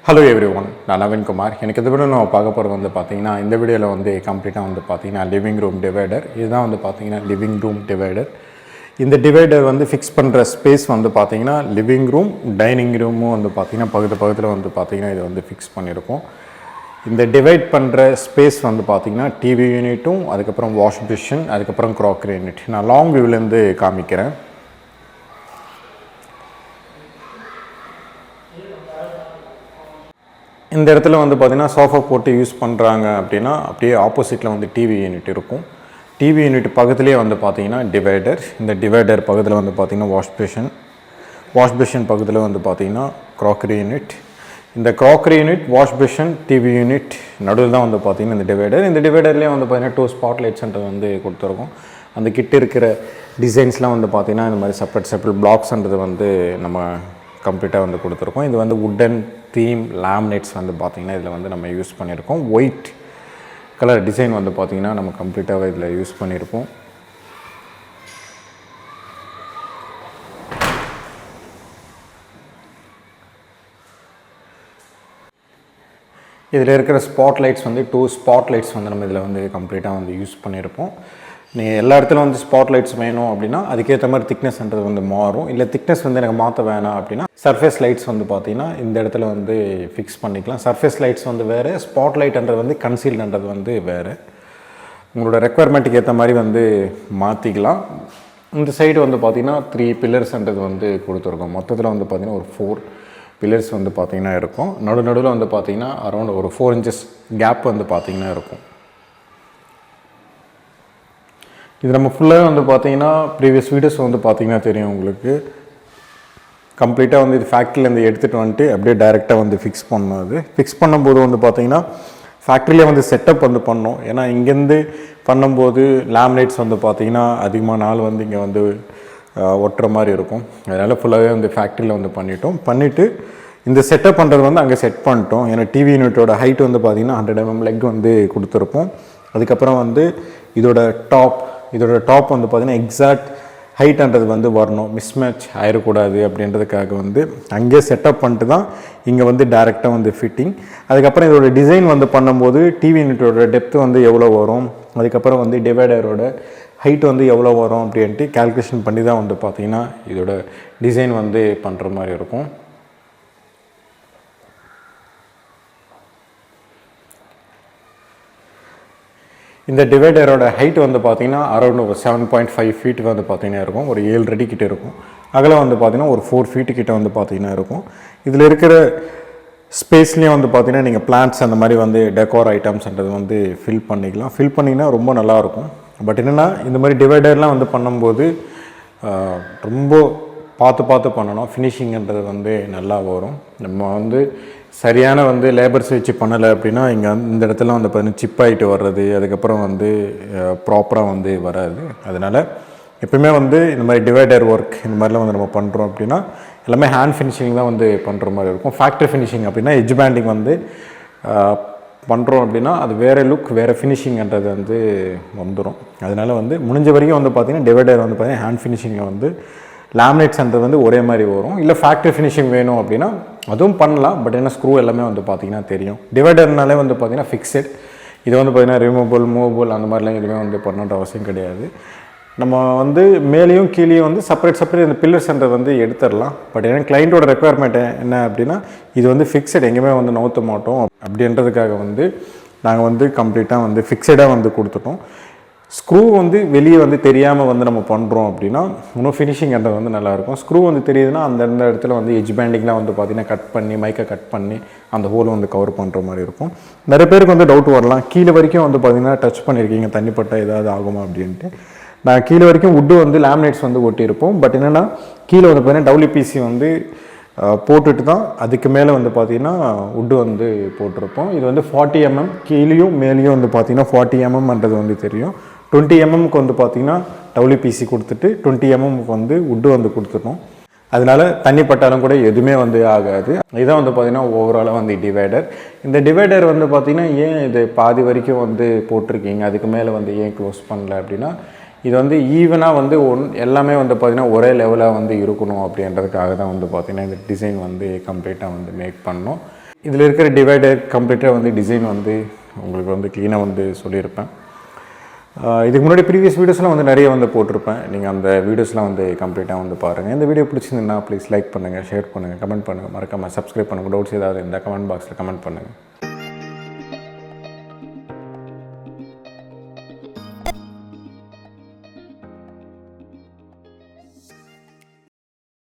Hello everyone, நான் நவீன் குமார். எனக்கு இந்த வீடியோ நான் பார்க்க போகிறது வந்து பார்த்தீங்கன்னா இந்த வீடியோவில் வந்து கம்ப்ளீட்டாக வந்து பார்த்தீங்கன்னா லிவிங் ரூம் டிவைடர். இதுதான் வந்து பார்த்தீங்கன்னா லிவிங் ரூம் டிவைடர். இந்த டிவைடர் வந்து ஃபிக்ஸ் பண்ணுற ஸ்பேஸ் வந்து பார்த்தீங்கன்னா லிவிங் ரூம் டைனிங் ரூமும் வந்து பார்த்தீங்கன்னா பக்கத்தில் வந்து பார்த்தீங்கன்னா இது வந்து ஃபிக்ஸ் பண்ணியிருக்கோம். இந்த டிவைட் பண்ணுற ஸ்பேஸ் வந்து பார்த்தீங்கன்னா டிவி யூனிட்டும் அதுக்கப்புறம் வாஷ் மிஷின் அதுக்கப்புறம் க்ராக்கரி யூனிட். நான் லாங் வியூவிலேருந்து காமிக்கிறேன். இந்த இடத்துல வந்து பார்த்திங்கன்னா சோஃபா போட்டு யூஸ் பண்ணுறாங்க அப்படின்னா அப்படியே ஆப்போசிட்டில் வந்து டிவி யூனிட் இருக்கும். டிவி யூனிட் பக்கத்துலேயே வந்து பார்த்திங்கன்னா டிவைடர். இந்த டிவைடர் பக்கத்தில் வந்து பார்த்திங்கன்னா வாஷ் பேஷன் பக்கத்தில் வந்து பார்த்திங்கன்னா க்ராக்கரி யூனிட். இந்த crockery unit wash basin TV unit நடுவில் தான் வந்து பார்த்திங்கன்னா இந்த டிவைடர். இந்த டிவைடர்லேயே வந்து பார்த்திங்கன்னா 2 ஸ்பாட் லைட்ஸ்ன்றது வந்து கொடுத்துருக்கோம். அந்த கிட்ட இருக்கிற டிசைன்ஸ்லாம் வந்து பார்த்திங்கன்னா இந்த மாதிரி செப்பரேட் பிளாக்ஸ்ன்றது வந்து நம்ம கம்ப்ளீட்டாக வந்து கொடுத்துருக்கோம். இது வந்து வுட்டன் தீம் லேமினேட்ஸ் வந்து பார்த்திங்கன்னா இதில் வந்து நம்ம யூஸ் பண்ணியிருக்கோம். ஒயிட் கலர் டிசைன் வந்து பார்த்திங்கன்னா நம்ம கம்ப்ளீட்டாக இதில் யூஸ் பண்ணியிருக்கோம். இதில் இருக்கிற ஸ்பாட் லைட்ஸ் வந்து 2 ஸ்பாட் லைட்ஸ் வந்து நம்ம இதில் வந்து கம்ப்ளீட்டாக வந்து யூஸ் பண்ணியிருப்போம். நீங்கள் எல்லா இடத்துல வந்து ஸ்பாட் லைட்ஸ் வேணும் அப்படின்னா அதுக்கேற்ற மாதிரி திக்னஸ்ன்றது வந்து மாறும். இல்லை திக்னஸ் வந்து எனக்கு மாற்ற வேணாம் அப்படின்னா சர்ஃபேஸ் லைட்ஸ் வந்து பார்த்திங்கன்னா இந்த இடத்துல வந்து ஃபிக்ஸ் பண்ணிக்கலாம். சர்ஃபேஸ் லைட்ஸ் வந்து வேறு, ஸ்பாட் லைட்ன்றது வந்து கன்சீல்டுன்றது வந்து வேறு. உங்களோட ரெக்குவயர்மெண்ட்டுக்கு ஏற்ற மாதிரி வந்து மாற்றிக்கலாம். இந்த சைடு வந்து பார்த்திங்கன்னா 3 பில்லர்ஸ்ன்றது வந்து கொடுத்துருக்கோம். மொத்தத்தில் வந்து பார்த்திங்கன்னா ஒரு 4 பில்லர்ஸ் வந்து பார்த்திங்கன்னா இருக்கும். நடுவில் வந்து பார்த்திங்கன்னா அரௌண்ட் ஒரு 4 inches கேப் வந்து பார்த்திங்கன்னா இருக்கும். இது நம்ம ஃபுல்லாக வந்து பார்த்திங்கன்னா ப்ரீவியஸ் வீடியோஸ் வந்து பார்த்திங்கன்னா தெரியும் உங்களுக்கு. கம்ப்ளீட்டாக வந்து இது ஃபேக்ட்ரியிலேருந்து எடுத்துகிட்டு வந்துட்டு அப்படியே டைரெக்டாக வந்து ஃபிக்ஸ் பண்ணோம். அது ஃபிக்ஸ் பண்ணும்போது வந்து பார்த்திங்கன்னா ஃபேக்ட்ரியிலே வந்து செட்டப் வந்து பண்ணோம். ஏன்னா இங்கேருந்து பண்ணும்போது லேமினேட்ஸ் வந்து பார்த்திங்கன்னா அதிகமாக நாள் வந்து இங்கே வந்து ஒட்டுற மாதிரி இருக்கும். அதனால் ஃபுல்லாகவே வந்து ஃபேக்ட்ரியில் வந்து பண்ணிவிட்டு இந்த செட்டப் பண்ணுறது வந்து அங்கே செட் பண்ணிட்டோம். ஏன்னா டிவி யூனிட்டோட ஹைட் வந்து பார்த்திங்கன்னா 100 mm லெக் வந்து கொடுத்துருப்போம். அதுக்கப்புறம் வந்து இதோட டாப் வந்து பார்த்திங்கன்னா எக்ஸாக்ட் ஹைட்ன்றது வந்து வரணும், மிஸ்மேட்ச் ஆயிடக்கூடாது அப்படின்றதுக்காக வந்து அங்கேயே செட்டப் பண்ணிட்டு தான் இங்கே வந்து டைரெக்டாக வந்து ஃபிட்டிங். அதுக்கப்புறம் இதோட டிசைன் வந்து பண்ணும்போது டிவி யூனிட்டோட டெப்த் வந்து எவ்வளோ வரும், அதுக்கப்புறம் வந்து டிவைடரோட ஹைட் வந்து எவ்வளோ வரும் அப்படின்ட்டு கால்குலேஷன் பண்ணி தான் வந்து பார்த்திங்கன்னா இதோட டிசைன் வந்து பண்ணுற மாதிரி இருக்கும். இந்த டிவைடரோட ஹைட் வந்து பார்த்திங்கன்னா அரௌண்ட் ஒரு 7.5 feet வந்து பார்த்திங்கன்னா இருக்கும். ஒரு 7 அடி கிட்டே இருக்கும். அகலம் வந்து பார்த்திங்கன்னா ஒரு 4 feet கிட்டே வந்து பார்த்திங்கன்னா இருக்கும். இதில் இருக்கிற ஸ்பேஸ்லேயும் வந்து பார்த்திங்கன்னா நீங்கள் பிளான்ட்ஸ் அந்த மாதிரி வந்து டெக்கோர் ஐட்டம்ஸ்ன்றது வந்து ஃபில் பண்ணிங்கன்னா ரொம்ப நல்லாயிருக்கும். பட் என்னென்னா இந்த மாதிரி டிவைடர்லாம் வந்து பண்ணும்போது ரொம்ப பார்த்து பண்ணணும். ஃபினிஷிங்ன்றது வந்து நல்லா வரும். நம்ம வந்து சரியான வந்து லேபர்ஸ் வச்சு பண்ணலை அப்படின்னா இங்கே இந்த இடத்துல வந்து பார்த்திங்கன்னா சிப் ஆகிட்டு வர்றது, அதுக்கப்புறம் வந்து ப்ராப்பராக வந்து வராது. அதனால் எப்பவுமே வந்து இந்த மாதிரி டிவைடர் ஒர்க் இந்த மாதிரிலாம் வந்து நம்ம பண்ணுறோம் அப்படின்னா எல்லாமே ஹேண்ட் ஃபினிஷிங் தான் வந்து பண்ணுற மாதிரி இருக்கும். ஃபேக்ட்ரி ஃபினிஷிங் அப்படின்னா எட்ஜ் பேண்டிங் வந்து பண்ணுறோம் அப்படின்னா அது வேறு லுக் வேறு ஃபினிஷிங்ன்றது வந்து வந்துடும். அதனால் வந்து முடிஞ்ச வரைக்கும் வந்து பார்த்திங்கன்னா டிவைடர் வந்து பார்த்திங்கன்னா ஹேண்ட் ஃபினிஷிங்கில் வந்து லேமினேட்ஸ்ன்றது வந்து ஒரே மாதிரி வரும். இல்லை ஃபேக்ட்ரி ஃபினிஷிங் வேணும் அப்படின்னா அதுவும் பண்ணலாம். பட் என்ன ஸ்க்ரூ எல்லாமே வந்து பார்த்திங்கன்னா தெரியும். டிவைடர்னாலே வந்து பார்த்திங்கன்னா ஃபிக்ஸட். இது வந்து பார்த்திங்கன்னா ரிமூவபிள் மூவபிள் அந்த மாதிரிலாம் எதுவுமே வந்து பண்ணணுன்ற அவசியம் கிடையாது. நம்ம வந்து மேலேயும் கீழேயும் வந்து செப்பரேட் இந்த பில்லர்ஸ்ன்றது வந்து எடுத்துடலாம். பட் ஏன்னா கிளைண்ட்டோட ரெக்குவயர்மெண்ட் என்ன அப்படின்னா இது வந்து ஃபிக்ஸட், எங்கேயுமே வந்து நவுத்த மாட்டோம் அப்படின்றதுக்காக வந்து நாங்கள் வந்து கம்ப்ளீட்டாக வந்து ஃபிக்ஸடாக வந்து கொடுத்துட்டோம். ஸ்க்ரூ வந்து வெளியே வந்து தெரியாமல் வந்து நம்ம பண்ணுறோம் அப்படின்னா இன்னும் ஃபினிஷிங்ன்றது வந்து நல்லாயிருக்கும். ஸ்க்ரூ வந்து தெரியுதுன்னா அந்த இடத்துல வந்து எட்ஜ் பேண்டிங்லாம் வந்து பார்த்திங்கன்னா கட் பண்ணி மைக்கை கட் பண்ணி அந்த ஹோல் வந்து கவர் பண்ணுற மாதிரி இருக்கும். நிறைய பேருக்கு வந்து டவுட் வரலாம், கீழே வரைக்கும் வந்து பார்த்திங்கன்னா டச் பண்ணியிருக்கீங்க, தண்ணிப்பட்ட ஏதாவது ஆகுமா அப்படின்ட்டு. நான் கீழே வரைக்கும் வுட்டு வந்து லேமினேட்ஸ் வந்து ஒட்டியிருப்போம். பட் என்னென்னா கீழே வந்து பார்த்திங்கன்னா WPC வந்து போட்டுட்டு தான் அதுக்கு மேலே வந்து பார்த்திங்கன்னா வுட்டு வந்து போட்டிருப்போம். இது வந்து 40 mm கீழேயும் மேலேயும் வந்து பார்த்திங்கன்னா 40 mmன்றது வந்து தெரியும். 20 mmக்கு வந்து பார்த்திங்கன்னா WPC கொடுத்துட்டு 20 mmக்கு வந்து வுட்டு வந்து கொடுத்துட்டோம். அதனால தண்ணி பட்டாலும் கூட எதுவுமே வந்து ஆகாது. இதான் வந்து பார்த்திங்கன்னா ஓவராலாக வந்து டிவைடர். இந்த டிவைடர் வந்து பார்த்திங்கன்னா ஏன் இது பாதி வரைக்கும் வந்து போட்டிருக்கீங்க, அதுக்கு மேலே வந்து ஏன் க்ளோஸ் பண்ணல அப்படின்னா இது வந்து ஈவனாக வந்து எல்லாமே வந்து பார்த்திங்கன்னா ஒரே லெவலாக வந்து இருக்கணும் அப்படின்றதுக்காக தான் வந்து பார்த்திங்கன்னா இந்த டிசைன் வந்து கம்ப்ளீட்டாக வந்து மேக் பண்ணோம். இதில் இருக்கிற டிவைடர் கம்ப்ளீட்டாக வந்து டிசைன் வந்து உங்களுக்கு வந்து க்ளீனாக வந்து சொல்லியிருப்பேன். இதுக்கு முன்னாடி ப்ரீவியஸ் வீடியோஸ்லாம் வந்து நிறைய வந்து போட்டிருப்பேன். நீங்கள் அந்த வீடியோஸ்லாம் வந்து கம்ப்ளீட்டாக வந்து பாருங்கள். இந்த வீடியோ பிடிச்சிருந்ததுன்னா ப்ளீஸ் லைக் பண்ணுங்கள், ஷேர் பண்ணுங்கள், கமெண்ட் பண்ணுங்கள், மறக்காமல் சப்ஸ்கிரைப் பண்ணுங்கள். டவுட்ஸ் ஏதாவது இருந்தால் கமெண்ட் பாக்ஸில் கமெண்ட் பண்ணுங்கள்.